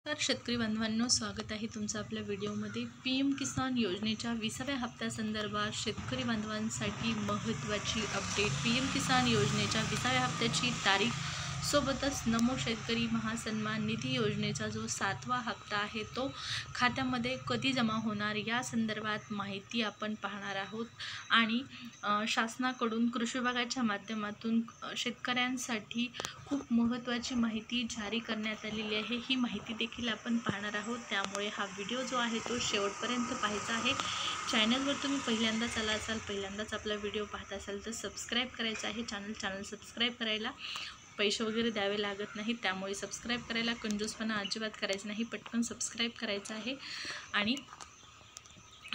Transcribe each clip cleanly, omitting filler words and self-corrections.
नमस्कार शेतकरी बांधवांनो, स्वागत आहे तुमचं आपल्या व्हिडिओमध्ये। पीएम किसान योजनेच्या 20व्या हप्त्यासंदर्भात शेतकरी बांधवांसाठी महत्त्वाची अपडेट। पीएम किसान योजनेच्या 20व्या हप्त्याची तारीख सोबतच नमो शेतकरी महासन्मान निधी योजनेचा जो 7वा हप्ता आहे तो खात्यामध्ये कधी जमा होणार या संदर्भात माहिती आपण पाहणार आहोत। आणि शासनाकडून कृषी विभागाच्या माध्यमातून शेतकऱ्यांसाठी खूप महत्त्वाची माहिती जारी करण्यात आलेली आहे। ही माहिती देखील आपण पाहणार आहोत, त्यामुळे हा व्हिडिओ जो आहे तो शेवटपर्यंत पाहायचा आहे। चॅनलवर तुम्ही पहिल्यांदाच आला असाल, पहिल्यांदाच आपला व्हिडिओ पाहत असाल तर सबस्क्राईब करायचं आहे। चॅनल सबस्क्राईब करायला पैसे वगैरे द्यावे लागत नाही, त्यामुळे सबस्क्राईब करायला कंजूसपणा अजिबात करायचं नाही, पटकन सबस्क्राईब करायचं आहे आणि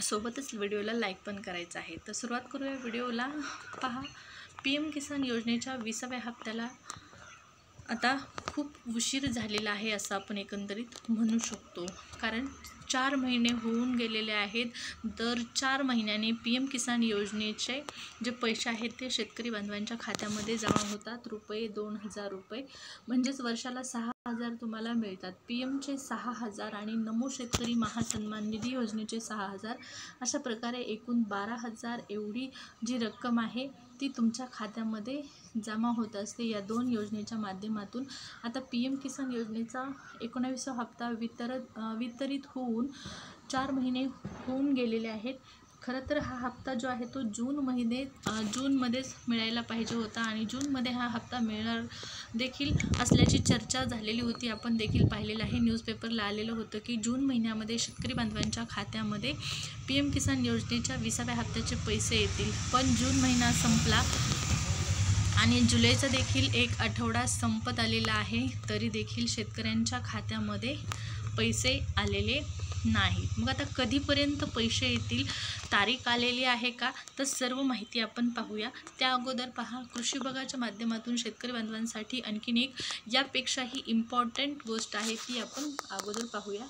सोबतच व्हिडिओला लाईक पण करायचं आहे। तर सुरुवात करूया व्हिडिओला। पहा, पीएम किसान योजनेच्या 20व्या हप्त्याला आता खूप उशीर झालेला आहे असं आपण एकंदरीत म्हणू शकतो, कारण 4 महिने होऊन गेलेले आहेत। दर 4 महिन्याने पीएम किसान योजनेचे जे पैसे आहेत ते शेतकरी बांधवांच्या खात्यामध्ये जमा होतात। रुपये 2000 रुपये म्हणजेच वर्षाला 6000 तुम्हाला मिळतात। पीएमचे 6000 आणि नमो शेतकरी महासन्मान निधी योजनेचे 6000 अशा प्रकारे एकूण 12000 एवढी जी रक्कम आहे ती तुमच्या खात्यामध्ये जमा होत असते या दोन योजनेच्या माध्यमातून। आता पीएम किसान योजनेचा 19वा हप्ता वितरित होऊन 4 महिने होऊन गेलेले आहेत। खरं तर हा हप्ता जो आहे तो जूनमध्येच मिळायला पाहिजे होता आणि जूनमध्ये हा हप्ता मिळणार देखील असल्याची चर्चा झालेली होती। आपण देखील पाहिलेलं आहे, न्यूजपेपरला आलेलं होतं की जून महिन्यामध्ये शेतकरी बांधवांच्या खात्यामध्ये पीएम किसान योजनेच्या 20व्या हप्त्याचे पैसे येतील। पण जून महिना संपला आणि जुलैचा देखील एक आठवडा संपत आलेला आहे, तरी देखील शेतकऱ्यांच्या खात्यामध्ये पैसे आलेले नाहीत। मग आता कधीपर्यंत पैसे येतील, तारीख आलेली आहे का, तर सर्व माहिती आपण पाहूया। त्या अगोदर पहा, कृषी विभागाच्या माध्यमातून शेतकरी बांधवांसाठी आणखीन एक यापेक्षाही इम्पॉर्टंट गोष्ट आहे ती आपण अगोदर पाहूया।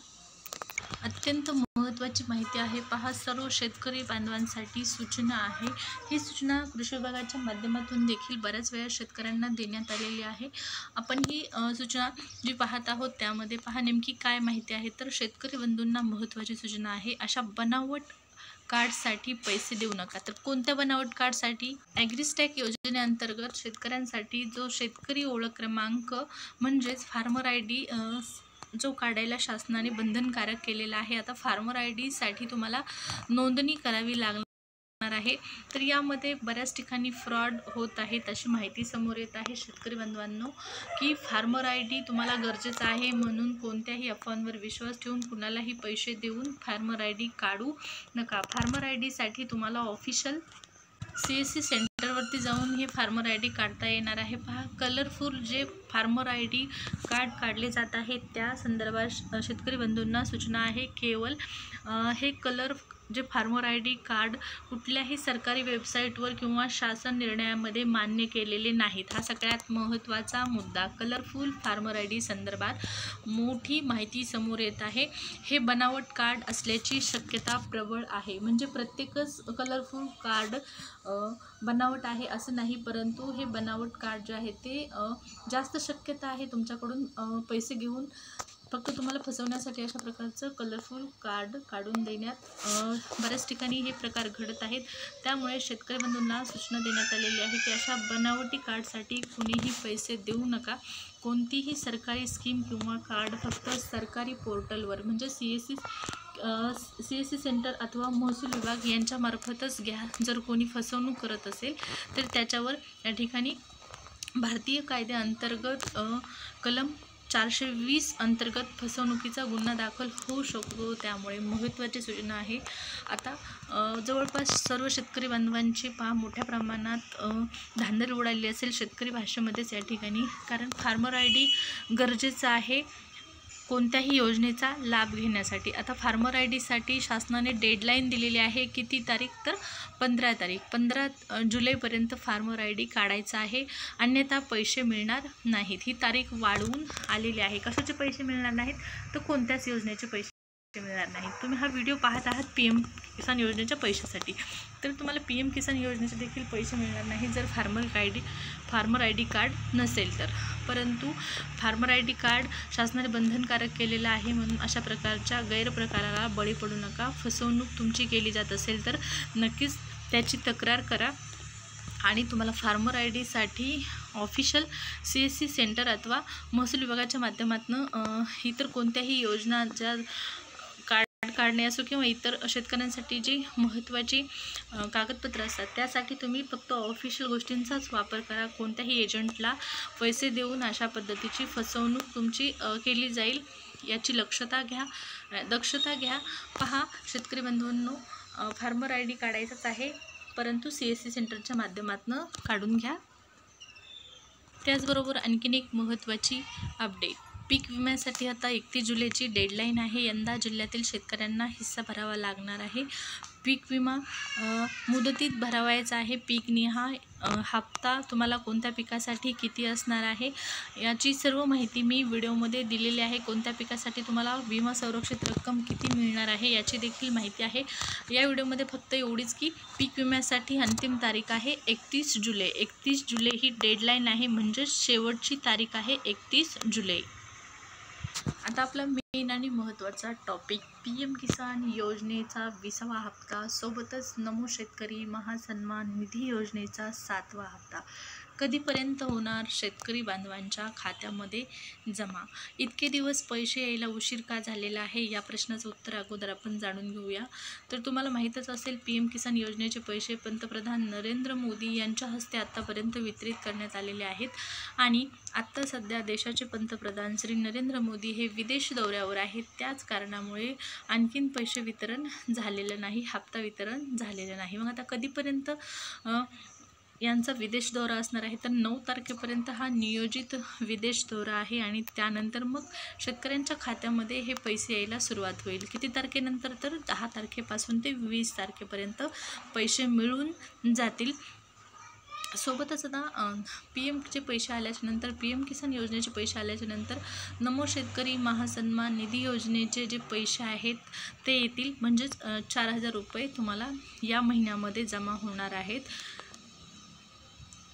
अत्यंत महत्त्वाची माहिती आहे। पहा, सर्व शेतकरी बांधवांसाठी सूचना आहे। ही सूचना कृषी विभागाच्या माध्यमातून देखील बऱ्याच वेळा शेतकऱ्यांना देण्यात आलेली आहे। आपण ही सूचना जी पाहत आहोत त्यामध्ये पहा नेमकी काय माहिती आहे, तर शेतकरी बंधूंना महत्त्वाची सूचना आहे। अशा बनावट कार्डसाठी पैसे देऊ नका। तर कोणत्या बनावट कार्डसाठी? ॲग्रिस्टॅक योजनेअंतर्गत शेतकऱ्यांसाठी जो शेतकरी ओळख क्रमांक म्हणजेच फार्मर ID जो काढायला शासनाने बंधनकारक केलेला आहे। आता फार्मर ID साठी तुम्हाला नोंदणी करावी लागणार आहे। तर यामध्ये बऱ्याच ठिकाणी फ्रॉड होत आहेत अशी माहिती समोर येत आहे शेतकरी बांधवांनो, की फार्मर ID तुम्हाला गरजेचं आहे म्हणून कोणत्याही अफवांवर विश्वास ठेवून कुणालाही पैसे देऊन फार्मर ID काढू नका। फार्मर ID साठी तुम्हाला ऑफिशियल CSC सेंटरवरती जाऊन हे फार्मर ID काढता येणार आहे। पहा, कलरफुल जे फार्मर ID कार्ड काढले जात आहेत त्या संदर्भात शेतकरी बंधूंना सूचना आहे। केवळ हे कलर जे फार्मर ID कार्ड कुठल्याही सरकारी वेबसाईटवर किंवा शासन निर्णयामध्ये मान्य केलेले नाहीत। हा सगळ्यात महत्त्वाचा मुद्दा। कलरफुल फार्मर ID संदर्भात मोठी माहिती समोर येत आहे। हे बनावट कार्ड असल्याची शक्यता प्रबळ आहे। म्हणजे प्रत्येकच कलरफुल कार्ड बनावट आहे असं नाही, परंतु हे बनावट कार्ड जे आहे ते जास्त शक्यता आहे तुमच्याकडून पैसे घेऊन फक्त तुम्हाला फसवण्यासाठी अशा प्रकारचं कलरफुल कार्ड काढून देण्यात बऱ्याच ठिकाणी हे प्रकार घडत आहेत। त्यामुळे शेतकरी बंधूंना सूचना देण्यात आलेली आहे की अशा बनावटी कार्डसाठी कुणीही पैसे देऊ नका। कोणतीही सरकारी स्कीम किंवा कार्ड फक्त सरकारी पोर्टलवर म्हणजे CSC सेंटर अथवा महसूल विभाग यांच्यामार्फतच घ्या। जर कोणी फसवणूक करत असेल तर त्याच्यावर या ठिकाणी भारतीय कायद्याअंतर्गत कलम 420 अंतर्गत फसवणुकीचा गुन्हा दाखल होऊ शकतो। त्यामुळे महत्त्वाची सूचना आहे। आता जवळपास सर्व शेतकरी बांधवांची मोठ्या प्रमाणात धांदल उडाली असेल शेतकरी भाषेमध्येच या ठिकाणी, कारण फार्मर ID गरजेचं आहे कोणत्याही योजनेचा लाभ घेण्यासाठी। आता फार्मर ID साठी शासनाने डेडलाईन दिलेली आहे, किती तारीख, तर 15 जुलैपर्यंत फार्मर ID काढायचा आहे, अन्यथा पैसे मिळणार नाहीत। ही तारीख वाढवून आलेली आहे। कशाचे पैसे मिळणार नाहीत, तर कोणत्याच योजनेचे पैसे मिळणार नाही। तुम्ही हा व्हिडिओ पाहत आहात PM किसान योजनेच्या पैशासाठी, तर तुम्हाला PM किसान योजनेचे देखील पैसे मिळणार नाही जर फार्मर आय डी कार्ड नसेल तर। परंतु फार्मर आय डी कार्ड शासनाने बंधनकारक केलेलं आहे, म्हणून अशा प्रकारच्या गैरप्रकाराला बळी पडू नका। फसवणूक तुमची केली जात असेल तर नक्कीच त्याची तक्रार करा आणि तुम्हाला फार्मर आय डीसाठी ऑफिशियल CSC सेंटर अथवा महसूल विभागाच्या माध्यमातून इतर कोणत्याही योजनाच्या कार्ड काढणे असो किंवा इतर शेतकऱ्यांसाठी जी महत्त्वाची कागदपत्र असतात त्यासाठी तुम्ही फक्त ऑफिशियल गोष्टींचाच वापर करा। कोणत्याही एजंटला पैसे देऊन अशा पद्धतीची फसवणूक तुमची केली जाईल याची दक्षता घ्या। पहा शेतकरी बंधूंनो, फार्मर आय डी काढायचाच आहे, परंतु CSC सेंटरच्या माध्यमातून काढून घ्या। त्याचबरोबर आणखीन एक महत्त्वाची अपडेट, पीक विम्यासाठी आता 31 जुलैची डेडलाईन आहे। यंदा जिल्ह्यातील शेतकऱ्यांना हिस्सा भरावा लागणार आहे। पीक विमा मुदतीत भरावायचा आहे। पीकनिहाय हप्ता तुम्हाला कोणत्या पिकासाठी किती असणार आहे याची सर्व माहिती मी व्हिडिओमध्ये दिलेली आहे। कोणत्या पिकासाठी तुम्हाला विमा संरक्षित रक्कम किती मिळणार आहे याची देखील माहिती आहे। या व्हिडिओमध्ये फक्त एवढीच की पीक विम्यासाठी अंतिम तारीख आहे 31 जुलै। 31 जुलै ही डेडलाईन आहे, म्हणजे शेवटची तारीख आहे 31 जुलै। आता आपला मेन आणि महत्त्वाचा टॉपिक PM किसान योजनेचा 20वा हप्ता, सोबतच नमो शेतकरी महासन्मान निधी योजनेचा 7वा हप्ता कधीपर्यंत होणार शेतकरी बांधवांच्या खात्यामध्ये जमा। इतके दिवस पैसे यायला उशीर का झालेला आहे या प्रश्नाचं उत्तर अगोदर आपण जाणून घेऊया। तर तुम्हाला माहीतच असेल PM किसान योजनेचे पैसे पंतप्रधान नरेंद्र मोदी यांच्या हस्ते आत्तापर्यंत वितरित करण्यात आलेले आहेत आणि आत्ता सध्या देशाचे पंतप्रधान श्री नरेंद्र मोदी हे विदेश दौऱ्यावर आहेत। त्याच कारणामुळे आणखीन पैसे वितरण झालेलं नाही, हप्ता वितरण झालेलं नाही। मग आता कधीपर्यंत यांचा विदेश दौरा असणार आहे, तर 9 तारखेपर्यंत हा नियोजित विदेश दौरा आहे आणि त्यानंतर मग शेतकऱ्यांच्या खात्यामध्ये हे पैसे यायला सुरुवात होईल। किती तारखेनंतर, तर 10 तारखेपासून ते 20 तारखेपर्यंत पैसे मिळून जातील। सोबतच आता PMचे पैसे आल्याच्यानंतर, PM किसान योजनेचे पैसे आल्याच्यानंतर नमो शेतकरी महासन्मान निधी योजनेचे जे पैसे आहेत ते येतील, म्हणजेच 4000 रुपये तुम्हाला या महिन्यामध्ये जमा होणार आहेत।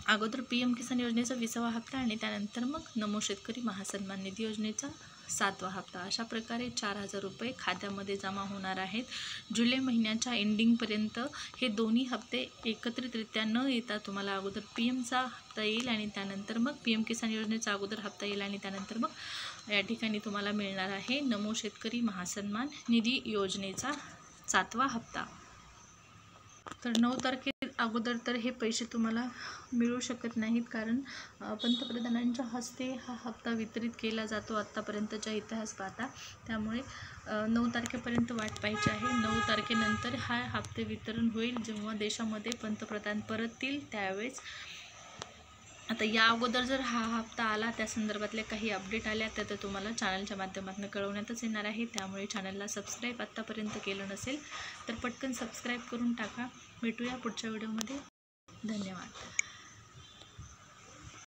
अगोदर PM किसान योजनेचा 20वा हप्ता आणि त्यानंतर मग नमो शेतकरी महासन्मान निधी योजनेचा 7वा हप्ता, अशा प्रकारे 4000 रुपये खात्यामध्ये जमा होणार आहेत। जुलै महिन्याच्या एंडिंगपर्यंत हे दोन्ही हप्ते एकत्रितरित्या न येता तुम्हाला अगोदर PMचा हप्ता येईल आणि त्यानंतर मग PM किसान योजनेचा अगोदर हप्ता येईल आणि त्यानंतर मग या ठिकाणी तुम्हाला मिळणार आहे नमो शेतकरी महासन्मान निधी योजनेचा 7वा हप्ता। तर 9 तारखे अगोदर तर हे पैसे तुम्हाला मिळू शकत नाहीत, कारण पंतप्रधानांच्या हस्ते हा हप्ता वितरित केला जातो आत्तापर्यंतचा इतिहास पाहता। त्यामुळे 9 तारखेपर्यंत वाट पाहायची आहे। 9 तारखेनंतर हा हप्ते वितरण होईल, जेव्हा देशामध्ये पंतप्रधान परततील त्यावेळेस। आता या अगोदर जर हा हप्ता आला, त्या संदर्भातल्या काही अपडेट आल्या तर तुम्हाला चॅनलच्या माध्यमातून कळवण्यातच येणार आहे। त्यामुळे चॅनलला सबस्क्राईब आत्तापर्यंत केलं नसेल तर पटकन सबस्क्राईब करून टाका। भेटूया पुढच्या व्हिडिओमध्ये। धन्यवाद।